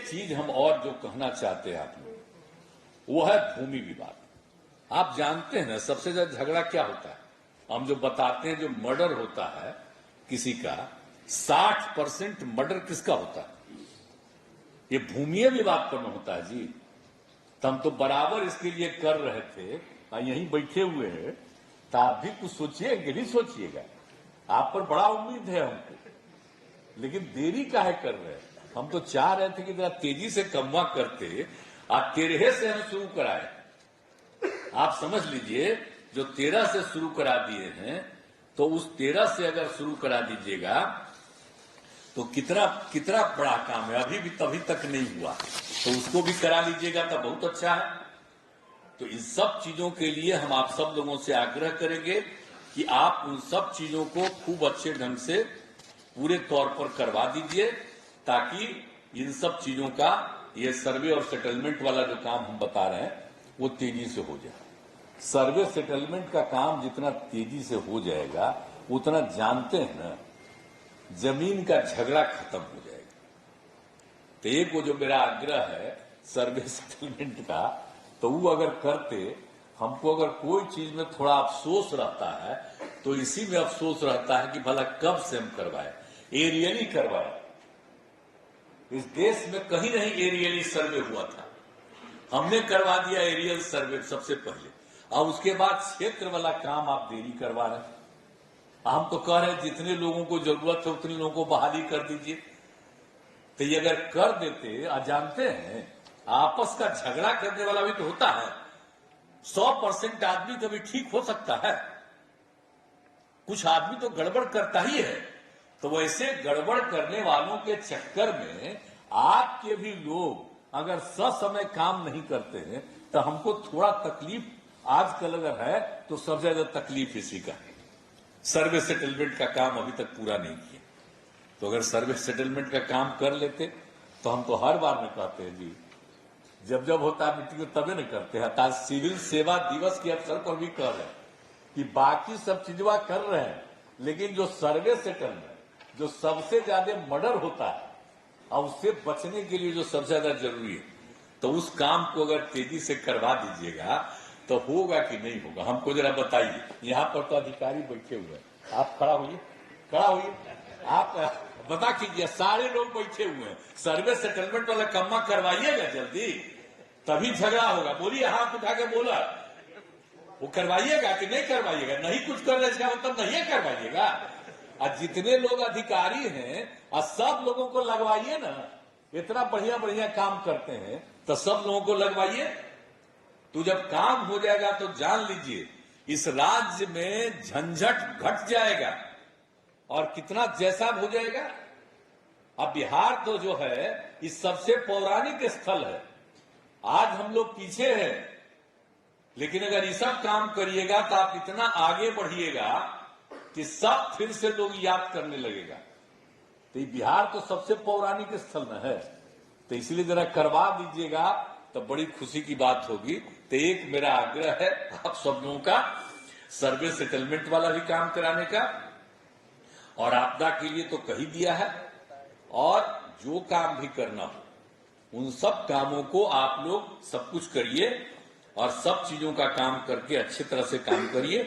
चीज हम और जो कहना चाहते हैं आप लोग, वो है भूमि विवाद। आप जानते हैं ना सबसे ज्यादा झगड़ा क्या होता है? हम जो बताते हैं, जो मर्डर होता है किसी का, 60% मर्डर किसका होता है? ये भूमि विवाद पर होता है जी। तो हम तो बराबर इसके लिए कर रहे थे, यहीं बैठे हुए हैं, तो आप भी कुछ सोचिएगा, नहीं सोचिएगा? आप पर बड़ा उम्मीद है हमको, लेकिन देरी काहे कर रहे हैं? हम तो चाह रहे थे कि जरा तेजी से कमवा करते, आप 13 से हम शुरू कराए। आप समझ लीजिए, जो 13 से शुरू करा दिए हैं, तो उस 13 से अगर शुरू करा दीजिएगा तो कितना कितना बड़ा काम है। अभी भी तभी तक नहीं हुआ, तो उसको भी करा लीजिएगा तो बहुत अच्छा है। तो इन सब चीजों के लिए हम आप सब लोगों से आग्रह करेंगे कि आप उन सब चीजों को खूब अच्छे ढंग से पूरे तौर पर करवा दीजिए, ताकि इन सब चीजों का ये सर्वे और सेटलमेंट वाला जो काम हम बता रहे हैं वो तेजी से हो जाए। सर्वे सेटलमेंट का काम जितना तेजी से हो जाएगा, उतना जानते हैं ना, जमीन का झगड़ा खत्म हो जाएगा। तो एक वो जो मेरा आग्रह है सर्वे सेटलमेंट का, तो वो अगर करते, हमको अगर कोई चीज में थोड़ा अफसोस रहता है तो इसी में अफसोस रहता है कि भला कब से हम करवाए, एरियली करवाए। इस देश में कहीं नहीं एरियली सर्वे हुआ था, हमने करवा दिया एरियल सर्वे सबसे पहले, और उसके बाद क्षेत्र वाला काम आप देरी करवा रहे हैं। हम तो कह रहे हैं जितने लोगों को जरूरत है उतने लोगों को बहाली कर दीजिए। तो ये अगर कर देते, जानते हैं आपस का झगड़ा करने वाला भी तो होता है, 100% आदमी कभी ठीक हो सकता है, कुछ आदमी तो गड़बड़ करता ही है। तो वैसे गड़बड़ करने वालों के चक्कर में आपके भी लोग अगर ससमय काम नहीं करते हैं, तो हमको थोड़ा तकलीफ आजकल अगर है तो सबसे ज्यादा तकलीफ इसी का है। सर्वे सेटलमेंट का काम अभी तक पूरा नहीं किया, तो अगर सर्वे सेटलमेंट का काम कर लेते तो हम तो हर बार में कहते हैं जी, जब जब होता है मीटिंग में तबे नहीं करते हैं। आज सिविल सेवा दिवस के अवसर पर भी कह रहे हैं कि बाकी सब चीजवा कर रहे हैं, लेकिन जो सर्वे सेटलमेंट, जो सबसे ज्यादा मर्डर होता है और उससे बचने के लिए जो सबसे ज्यादा जरूरी है, तो उस काम को अगर तेजी से करवा दीजिएगा तो होगा कि नहीं होगा, हमको जरा बताइए। यहाँ पर तो अधिकारी बैठे हुए हैं, आप खड़ा होइए, आप बता कीजिए, सारे लोग बैठे हुए हैं। सर्वे सेटलमेंट वाला कम्मा करवाइएगा जल्दी, तभी झगड़ा होगा। बोलिए, हाथ उठा के बोला, वो करवाइएगा कि नहीं करवाइएगा? नहीं कुछ कर रहे इसका मतलब नहीं करवाइएगा। और जितने लोग अधिकारी हैं और सब लोगों को लगवाइए ना, इतना बढ़िया बढ़िया काम करते हैं तो सब लोगों को लगवाइए। तो जब काम हो जाएगा तो जान लीजिए इस राज्य में झंझट घट जाएगा और कितना जैसा हो जाएगा। अब बिहार तो जो है इस सबसे पौराणिक स्थल है, आज हम लोग पीछे हैं, लेकिन अगर ये सब काम करिएगा तो आप इतना आगे बढ़िएगा कि सब फिर से लोग याद करने लगेगा। तो ये बिहार तो सबसे पौराणिक स्थल में है, तो इसलिए जरा करवा दीजिएगा तो बड़ी खुशी की बात होगी। तो एक मेरा आग्रह है आप सब लोगों का, सर्वे सेटलमेंट वाला भी काम कराने का, और आपदा के लिए तो कही दिया है, और जो काम भी करना हो उन सब कामों को आप लोग सब कुछ करिए और सब चीजों का काम करके अच्छी तरह से काम करिए।